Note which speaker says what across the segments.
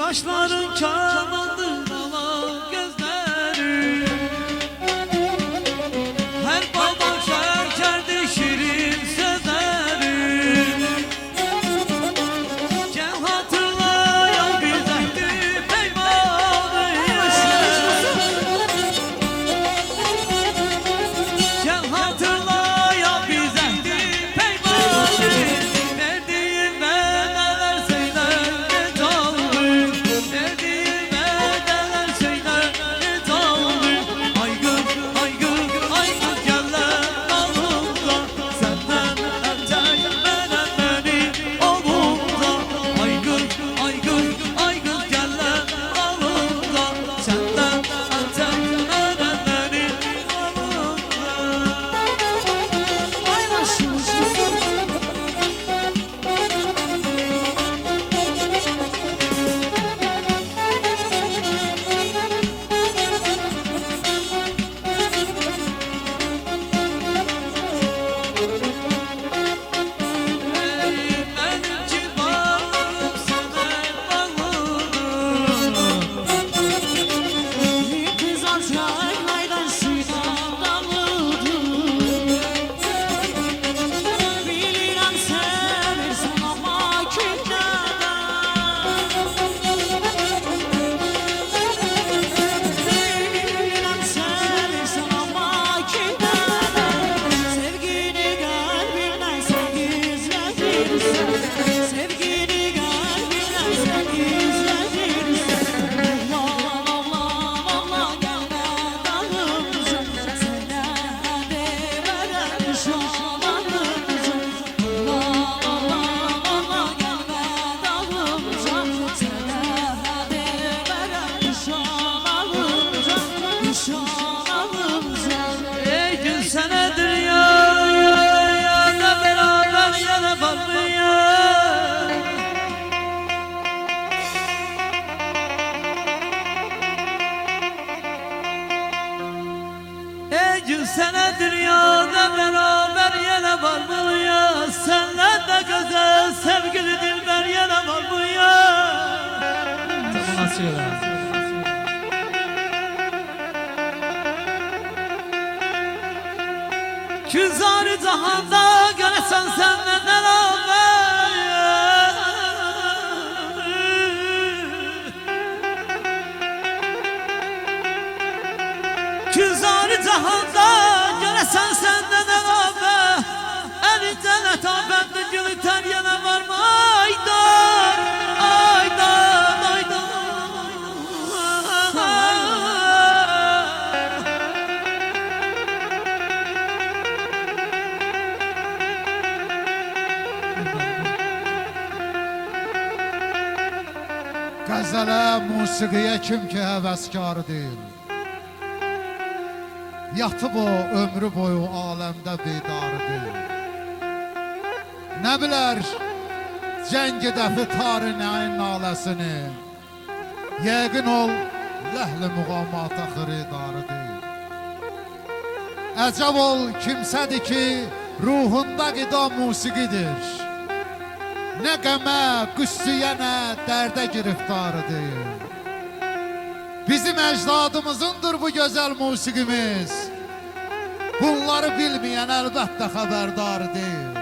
Speaker 1: Kaşların kamandır alan gözlerim. Her baba şekerdi şirin sözlerim. Gel hatırlayalım biz ehdi peymanı. Gel hatırlayalım biz ehdi peymanı. Verdiğime neler söyler ne tanrım. Verdiğime neler söyler ne tanrım. Aygır aygır aygır geller alımda. Senden ertelmenen benim olumda. Aygır aygır aygır geller alımda. Senden ertelmenen benim olumda. Benim civarım sana bağlıdır.
Speaker 2: Kızar çaylardan suydan damladı. Bilirəm seversən amma kimdən? Bilirəm seversən amma kimdən? Sevgini qəlbimdən sən gizlədirsən. Sevgini qəlbimdən sən gizlədirsən. Allah Allah Allah gəlmə dalımca. Sənə demərəm şalanımca. Allah Allah Allah gəlmə dalımca. Sənə demərəm şalanımca. Şalanımca.
Speaker 1: Ey gün senedir ya da beraber yana bakmıyor. Ey gün senedir ya da beraber yana bakmıyor. Senle de güzel sevgili dilber yana bakmıyor. Tamam açıyorlar. Güzarı cahanda göresen senden beraber. Güzarı cahanda göresen senden beraber. Elinden etafetli gülü ter yana var mı? Aydan, aydan, aydan.
Speaker 3: Qəzələ, musiqiyə kim ki həvəskarı deyil. Yatıb o ömrü boyu aləmdə bedarı deyil. Nə bilər cəngi dəfi tarinin naləsini. Yəqin ol ləhli müqamata xiridarı deyil. Əcəb ol kimsədir ki ruhunda qida musiqidir. Nə qəmə, qüssüyə, nə dərdə giriftarı deyil. Bizim əcdadımızındır bu gözəl musiqimiz. Bunları bilməyən əlbəttə xəbərdar deyil.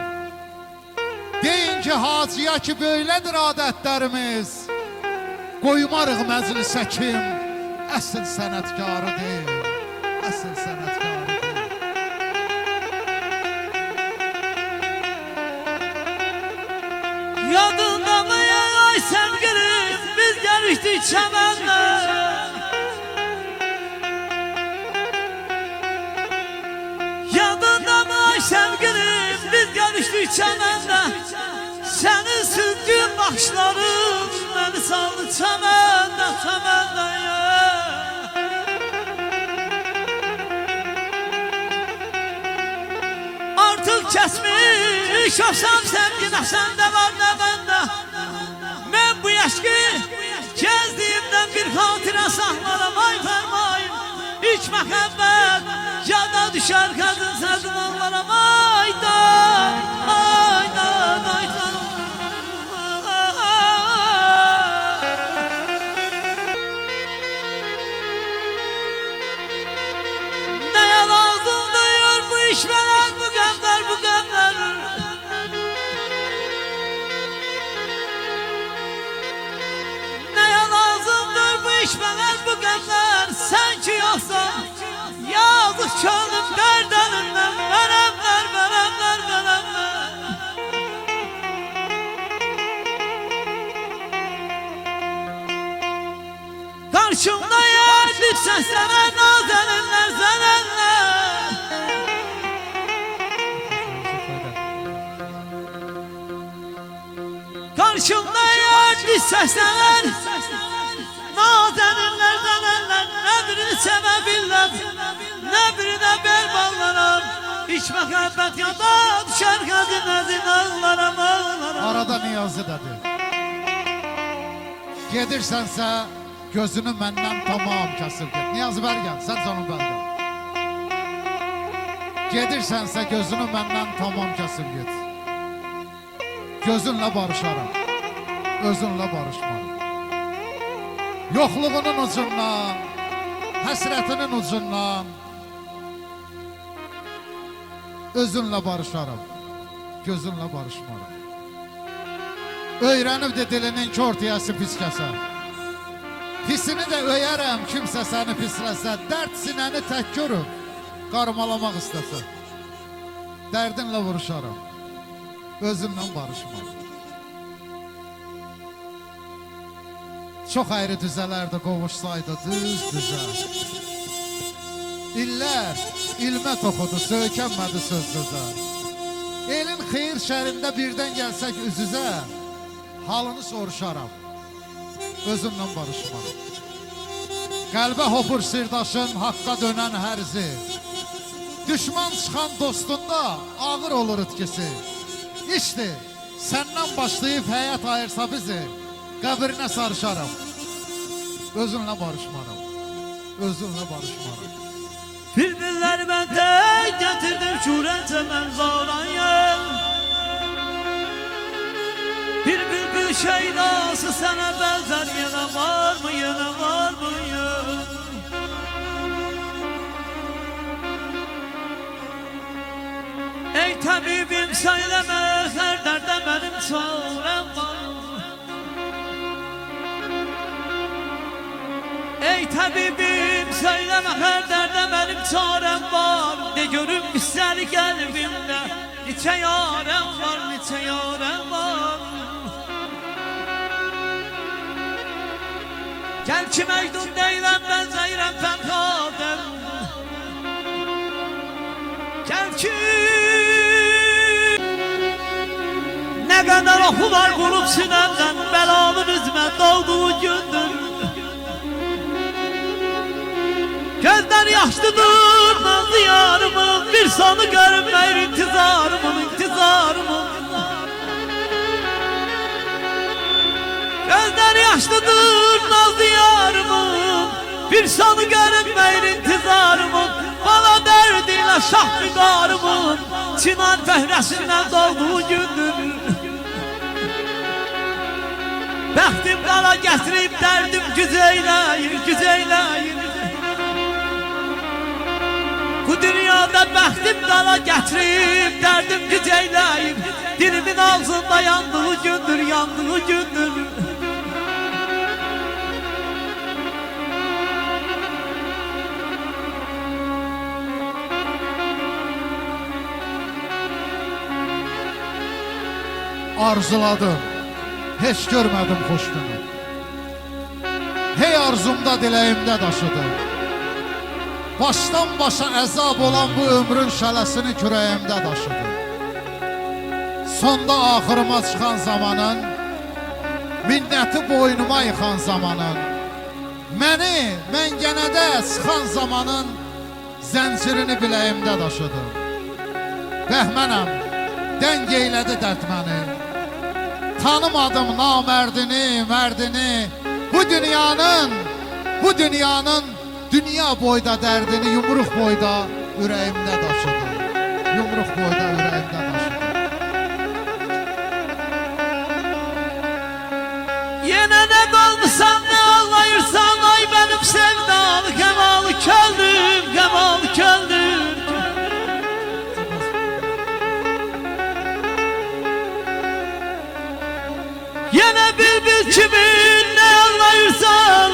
Speaker 3: Deyin ki, hacıya ki, böylədir adətlərimiz. Qoymarıq məclisə kim əsl sənətkarı deyil. Əsl sənətkarı deyil.
Speaker 1: Yadında mı ya ay sevgilim, biz geliştik çəmənlə. Yadında mı ay sevgilim, biz geliştik çəmənlə. Senin süzgün baxışların beni saldı çəmənlə, çəmənlə ya. Artık kesmiş olsam sevgin, sende var ne bende. Ben bu yaşkı gezdiğimden bir hatıra sakladım ay fermayım. Hiç məhəbbət yada düşer kadın sevdim onlara aydan, aydan, aydan. içmələr bu qəmlər sən ki yoxsan. Yazıq könlüm dərdənindən vərəmlər, vərəmlər, vərəmlər. Qarşımda yer düşsən sənə nazəninlər, zənənlər. Karşımda yer düşsən nazəninlər, zənənlər. Nə birini sevə bilməm, nə birinə bel bağlaram. İç məhəbbət yada düşər qədinəzin ağlaram, ağlaram.
Speaker 3: Arada Niyazi dedi. Gedirsənsə gözünü məndən tamam kəsir get. Niyazi bəri gəl, sən canım bəri gəl. Gedirsənsə gözünü məndən tamam kəsir get. Gözünlə barışaram, özünlə barışmaram. Yoxluğunun ucundan, həsrətinin ucundan özünlə barışaram, gözünlə barışmaram. Öyrənibdi dilinin körtiyəsi pis kəsər. Pisini də öyərəm kimsə səni pisləsə. Dərd sinəni tək görüb qarmalamaq istəsə. Dərdinlə vuruşaram, özümlə barışmaram. Çox ayrı düzələrdə qovuşsaydı düz-düzə. İllər ilmə toxudu, söykənmədi söz-sözə. Elin xeyir şərində birdən gəlsək üz-üzə, halını soruşaram, özümlə barışmaram. Qəlbə hopur sirdaşın haqqa dönən hərzi. Düşman çıxan dostunda ağır olur itkisi. İşte səndən başlayıb həyat ayırsa bizi, qəbrinə sarışaram, özünlə barışmaram, özünlə barışmaram.
Speaker 1: Bülbüllər məndə gətirdim şurəncə mən zarayım. Bir bülbül şeydası sənə bənzər yenə var mı, yenə var mı? Ey təbibim söyləmə, hər dərdə mənim çarəm var. Ey təbibim söyləmə, hər dərdə mənim çarəm var. De görüm üstəli qəlbimdə neçə yarəm var, neçə yarəm var. Gəl ki Məcnun deyiləm, bənzəyirəm Fərhadəm. Gəl ki nə qədər oxu var qurub sinəmdən, bəlanın üzmə dolduğu gündür. Gözler yaşlıdır nazlı yarımın, bir sonu görünmeyir intizarımın, intizarımın. Gözler yaşlıdır nazlı yarımın, bir sonu görünmeyir intizarımın. Bana derdiyle şah müdarımın, çınar fehresinden dolduğu gündür. Bəxtim qala gətirib dərdim güzəyləyir, güzəyləyir. Bu dünyada bəxtim qala gətirib dərdim güzəyləyir. Dilimin ağzında yandığı gündür, yandığı gündür.
Speaker 3: Arzuladım, heç görmədim xoş günü. Hey arzumda, diləyimdə daşıdım. Başdan başa əzab olan bu ömrün şələsini kürəyimdə daşıdım. Sonda axırıma çıxan zamanın, minnəti boynuma yıxan zamanın, məni məngənədə sıxan zamanın zəncirini biləyimdə daşıdım. Bəhmənəm, dəng eylədi dərd məni. Tanımadım namərdini, mərdini. Bu dünyanın dünya boyda dərdini yumruq boyda ürəyimdə daşıdım. Yumruq boyda ürəyimdə daşıdım.
Speaker 1: Yenə nə qalmısan, nə ağlayırsan, ay benim sevdalı kəmalı köldüm, kəmalı köldüm. Yenə bülbül kimi nə ağlayırsan,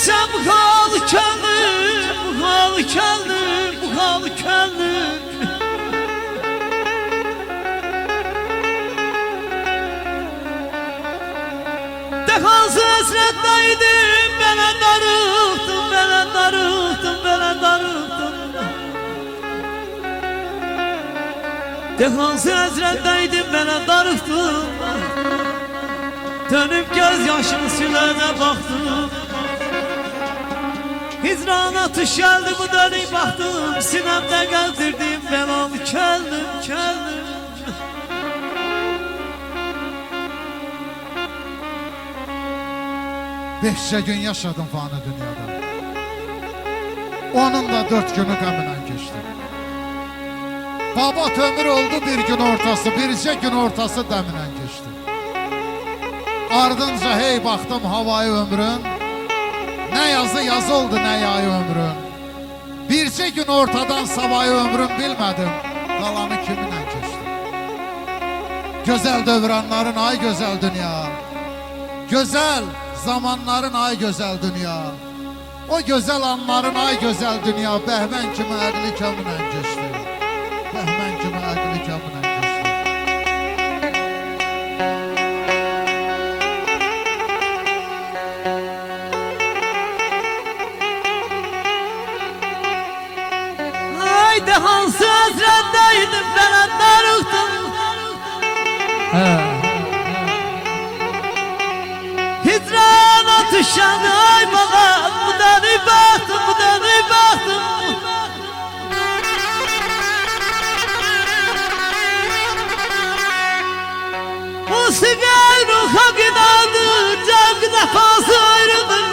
Speaker 1: sen bu halı kendin, bu halı kendin, bu halı kendin. Defansı esretteydim, bana darıktım, bana darıktım, bana darıktım. Defansı esretteydim, bana darıktım. Dönüp göz yaşımı silerine baktım. Hicran atış geldi, bu dönüp baktım. Sinemde gezdirdim, belamı keldim, keldim.
Speaker 3: Beşçe gün yaşadım fani dünyada. Onun da 4 günü qəmlə keçdi. Baba ömür oldu bir gün ortası, bircə gün ortası dəmlə keçdi. Ardınca hey baktım havayı ömrün, ne yazı yazı oldu ne yayı ömrün. Bircə gün ortadan savayı ömrün bilmedim, kalanı kiminle keçdi. Güzel dövranların ay güzel dünya, güzel zamanların ay güzel dünya. O güzel anların ay güzel dünya, Bəhmen kimi əqli kəminlə keçdi. Bəhmen kimi əqli kəminlə keçdi.
Speaker 1: Haydi hansı hasretteydim, ben darıktım. Hicran atışandı ay bana, bu dönüp baktım, bu dönüp baktım. Bu sigar ruha gıdadı, can defası ayrıdır.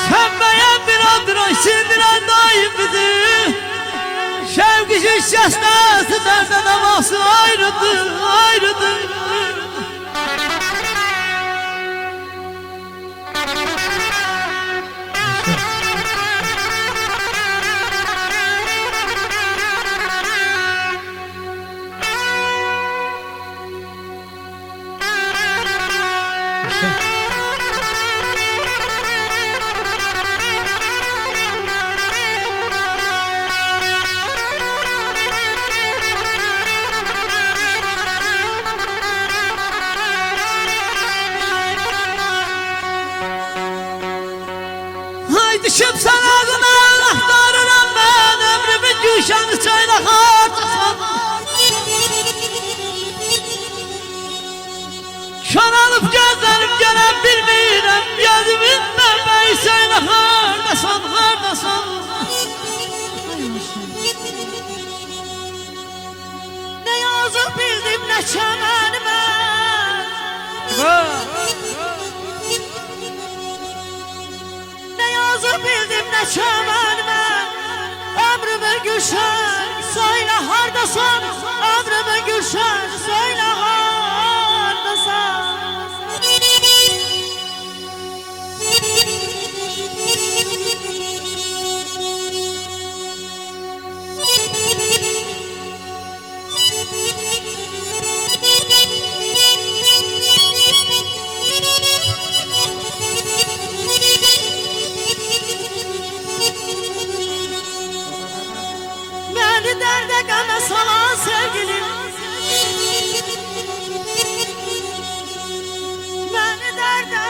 Speaker 1: Sönmeyen bir andıran sindiren daim bizi. Şevki şişesine derden havası ayrıdır, ayrıdır. Düşüp sana adına aktarırım ben, ömrümün gülşanı çayla harcasam. Şan alıp gözlerim gelen bilmirəm, gözümün bebeği söyle hardasan, hardasan.
Speaker 2: Ne yazık bildim ne çemenime. Yazı bildim ne çemenime. Ömrümü gülşen söyle hardasan, ömrümü gülşen söyle hardasan. Beni derde gana salan sevgilim, beni derde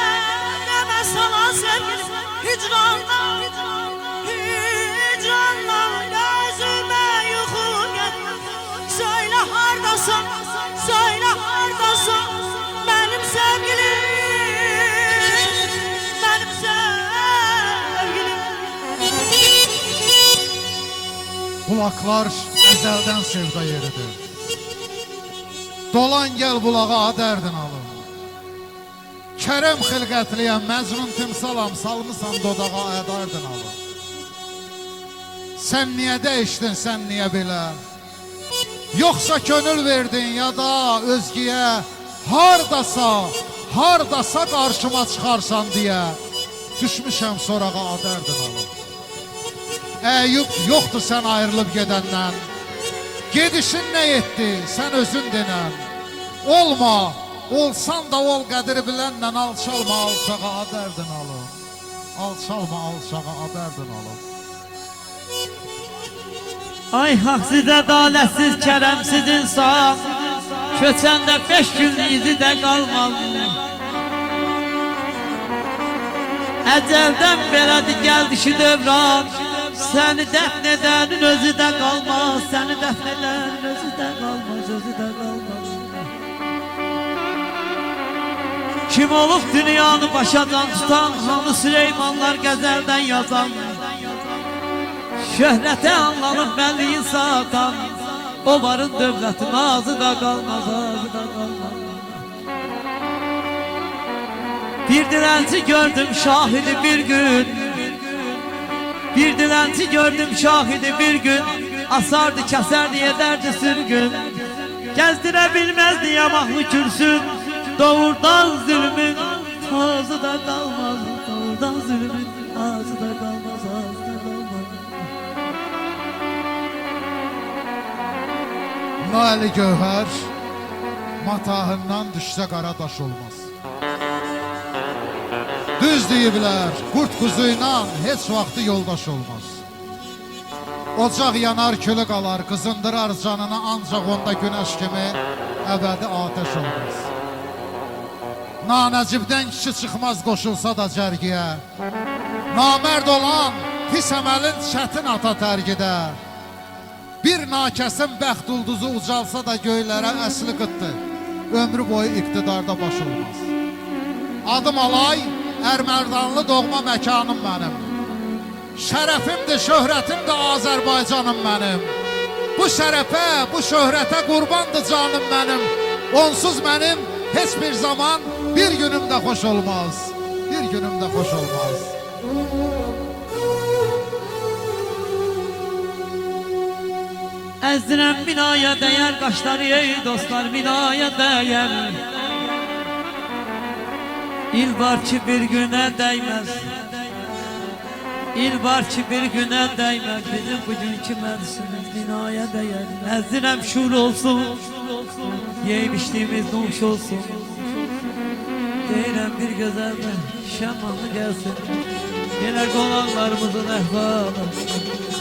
Speaker 2: gana salan sevgilim. Hicranla, hicranla gözüme yuhu geldi. Söyle hardasan, söyle hardasan, benim sevgilim, benim sevgilim.
Speaker 3: Bulaklar əzəldən sevda yeridir. Dolan gel bulağa dərdin alın. Kərəm xilqətliyəm, məcnun timsalam, salmısan dodağa ədardın alın. Sən niyə dəyişdin, sən niyə belə? Yoxsa könül verdin ya da özgəyə, hardasa, hardasa qarşıma çıxarsan deyə, düşmüşəm sorağa dərdin alın. Eyüp yoktu sen ayrılıp gedenden. Gedişin ne etti sen özün denen. Olma, Olsan da ol qədri bilənlə alçalma alçağa dərdin alım. Alçalma alçağa dərdin alım.
Speaker 1: Ay haqsız, ədalətsiz, kərəmsiz insan, köçəndə 5 gün izi də qalmalı. Əcəldən belədir gəldi ki dövran, səni dəfn edənin özü də qalmaz, səni dəfn edənin özü də qalmaz, özü də qalmaz. Kim olub dünyanı başadan tutan, hanı Süleymanlar qəzəldən yazan, şöhrətə anlanıb bəlliyin satan, o varın dövlətin azı da qalmaz, azı da qalmaz. Bir dilenci gördüm şahidi bir gün, bir dilenci gördüm şahidi bir gün, asardı keserdi ederdi sürgün, gezdirə bilmezdi yamaqlı kürsün, doğurdan zulmün ağzı da qalmaz, doğurdan zulmün ağzı da qalmaz, ağzı da qalmaz.
Speaker 3: Naili Gövhər matahından düşsə qara daş olmaz. Düz deyiblər, qurt quzuyla heç vaxtı yoldaş olmaz. Ocaq yanar, külü qalar, qızındırar canını, ancaq onda günəş kimi əbədi atəş olmaz. Nanəcibdən kişi çıxmaz qoşulsa da cərgiyə, namərd olan pis əməlin çətin ata tərgidə. Bir nakəsin bəxt ulduzu ucalsa da göylərə əsli qıtdı, ömrü boyu iqtidarda baş olmaz. Adım Alay, Ərmərdanlı doğma məkanım mənim. Şərəfimdir, şöhrətimdir Azərbaycanım mənim. Bu şərəfə, bu şöhrətə qurbandır canım mənim. Onsuz mənim heç bir zaman bir günüm də xoş olmaz. Bir günüm də xoş olmaz.
Speaker 1: Əzdirəm binaya dəyər qaşları ey dostlar, binaya dəyər. İl var ki bir günə dəyməz, il var ki bir günə dəyməz, bizim bugünkü məclisimiz binaya dəyər. Əzdirəm şur olsun, yeyib içdiyimiz nuş olsun. Deyirəm bir gözəldən şəmanı gəlsin, yenə qonaqlarımızın əhvalı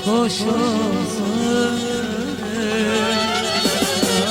Speaker 1: xoş olsun.